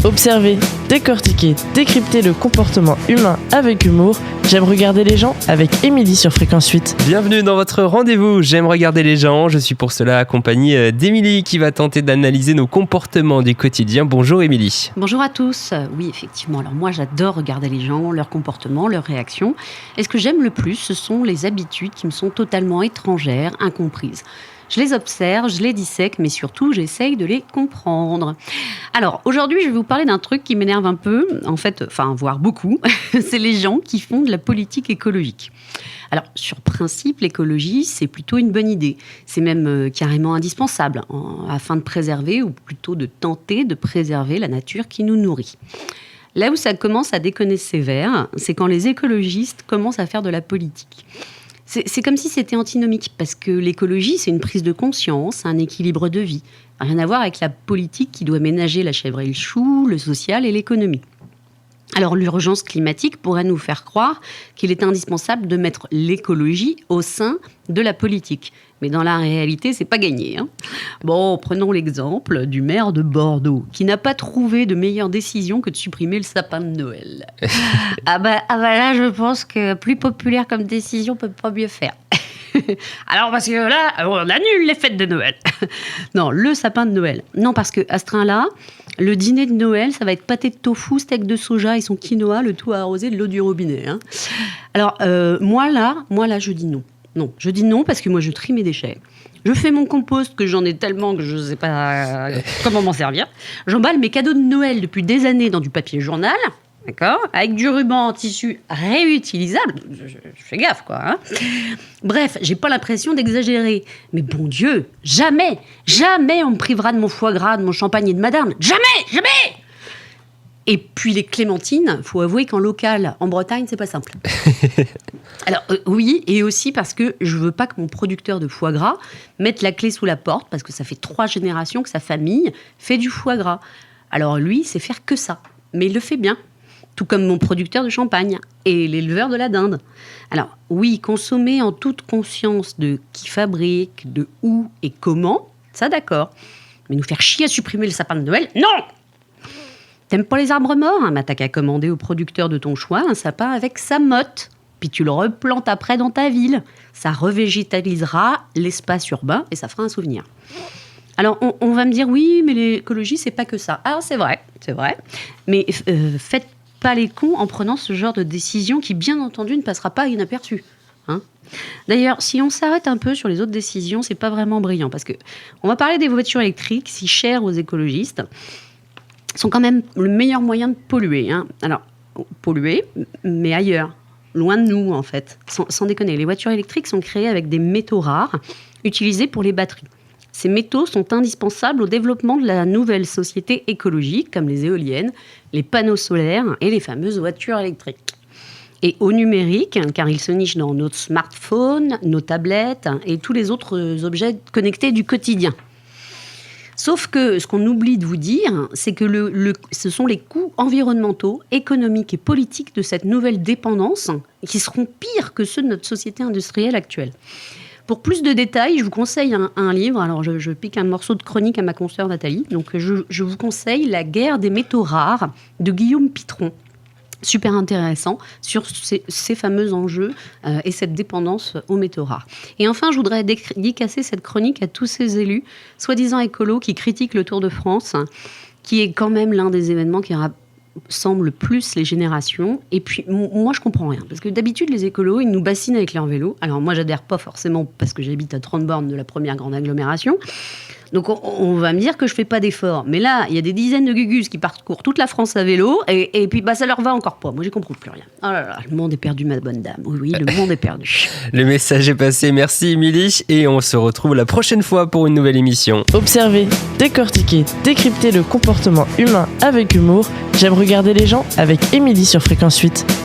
Observer, décortiquer, décrypter le comportement humain avec humour. J'aime regarder les gens avec Émilie sur Fréquence 8. Bienvenue dans votre rendez-vous J'aime regarder les gens. Je suis pour cela accompagnée d'Émilie qui va tenter d'analyser nos comportements du quotidien. Bonjour Émilie. Bonjour à tous. Oui, effectivement, alors moi j'adore regarder les gens, leurs comportements, leurs réactions. Et ce que j'aime le plus, ce sont les habitudes qui me sont totalement étrangères, incomprises. Je les observe, je les dissèque, mais surtout j'essaye de les comprendre. Alors aujourd'hui, je vais vous parler d'un truc qui m'énerve un peu, voire beaucoup. C'est les gens qui font de la politique écologique. Alors, sur principe, l'écologie, c'est plutôt une bonne idée. C'est même carrément indispensable afin de préserver, ou plutôt de tenter de préserver la nature qui nous nourrit. Là où ça commence à déconner sévère, c'est quand les écologistes commencent à faire de la politique. C'est comme si c'était antinomique, parce que l'écologie, c'est une prise de conscience, un équilibre de vie. Rien à voir avec la politique qui doit ménager la chèvre et le chou, le social et l'économie. Alors l'urgence climatique pourrait nous faire croire qu'il est indispensable de mettre l'écologie au sein de la politique. Mais dans la réalité, c'est pas gagné. Bon, prenons l'exemple du maire de Bordeaux, qui n'a pas trouvé de meilleure décision que de supprimer le sapin de Noël. Là, je pense que plus populaire comme décision, on peut pas mieux faire. Alors, parce que là, on annule les fêtes de Noël. Non, le sapin de Noël. Non, parce qu'à ce train-là, le dîner de Noël, ça va être pâté de tofu, steak de soja et son quinoa, le tout arrosé de l'eau du robinet. Alors, moi là, je dis non. Non, je dis non parce que moi, je trie mes déchets. Je fais mon compost, que j'en ai tellement que je ne sais pas comment m'en servir. J'emballe mes cadeaux de Noël depuis des années dans du papier journal, d'accord, avec du ruban en tissu réutilisable. Je fais gaffe, quoi. Bref, j'ai pas l'impression d'exagérer. Mais bon Dieu, jamais on me privera de mon foie gras, de mon champagne et de madame. Jamais. Et puis les clémentines, faut avouer qu'en local, en Bretagne, c'est pas simple. Alors oui, et aussi parce que je veux pas que mon producteur de foie gras mette la clé sous la porte, parce que ça fait 3 générations que sa famille fait du foie gras. Alors lui, il sait faire que ça, mais il le fait bien. Tout comme mon producteur de champagne et l'éleveur de la dinde. Alors oui, consommer en toute conscience de qui fabrique, de où et comment, ça d'accord. Mais nous faire chier à supprimer le sapin de Noël, non! T'aimes pas les arbres morts? T'as qu'à commander au producteur de ton choix un sapin avec sa motte. Puis tu le replantes après dans ta ville. Ça revégétalisera l'espace urbain et ça fera un souvenir. Alors, on va me dire, oui, mais l'écologie, c'est pas que ça. Ah, c'est vrai. Mais faites pas les cons en prenant ce genre de décision qui, bien entendu, ne passera pas inaperçue. D'ailleurs, si on s'arrête un peu sur les autres décisions, c'est pas vraiment brillant. Parce que on va parler des voitures électriques, si chères aux écologistes, sont quand même le meilleur moyen de polluer. Alors, polluer, mais ailleurs. Loin de nous, en fait. Sans déconner, les voitures électriques sont créées avec des métaux rares utilisés pour les batteries. Ces métaux sont indispensables au développement de la nouvelle société écologique, comme les éoliennes, les panneaux solaires et les fameuses voitures électriques. Et au numérique, car ils se nichent dans nos smartphones, nos tablettes et tous les autres objets connectés du quotidien. Sauf que ce qu'on oublie de vous dire, c'est que ce sont les coûts environnementaux, économiques et politiques de cette nouvelle dépendance qui seront pires que ceux de notre société industrielle actuelle. Pour plus de détails, je vous conseille un livre. Alors, je pique un morceau de chronique à ma consoeur Nathalie. Donc, je vous conseille La guerre des métaux rares de Guillaume Pitron. Super intéressant sur ces fameux enjeux et cette dépendance aux métaux rares. Et enfin, je voudrais dédicacer cette chronique à tous ces élus, soi-disant écolos, qui critiquent le Tour de France, qui est quand même l'un des événements qui rassemble le plus les générations. Et puis, moi, je comprends rien. Parce que d'habitude, les écolos, ils nous bassinent avec leur vélo. Alors, moi, j'adhère pas forcément parce que j'habite à 30 bornes de la première grande agglomération. Donc, on va me dire que je fais pas d'efforts. Mais là, il y a des dizaines de gugus qui parcourent toute la France à vélo. Et puis, ça leur va encore pas. Moi, j'y comprends plus rien. Oh là là, le monde est perdu, ma bonne dame. Oui, le monde est perdu. Le message est passé. Merci, Émilie. Et on se retrouve la prochaine fois pour une nouvelle émission. Observer, décortiquer, décrypter le comportement humain avec humour. J'aime regarder les gens avec Émilie sur Fréquence 8.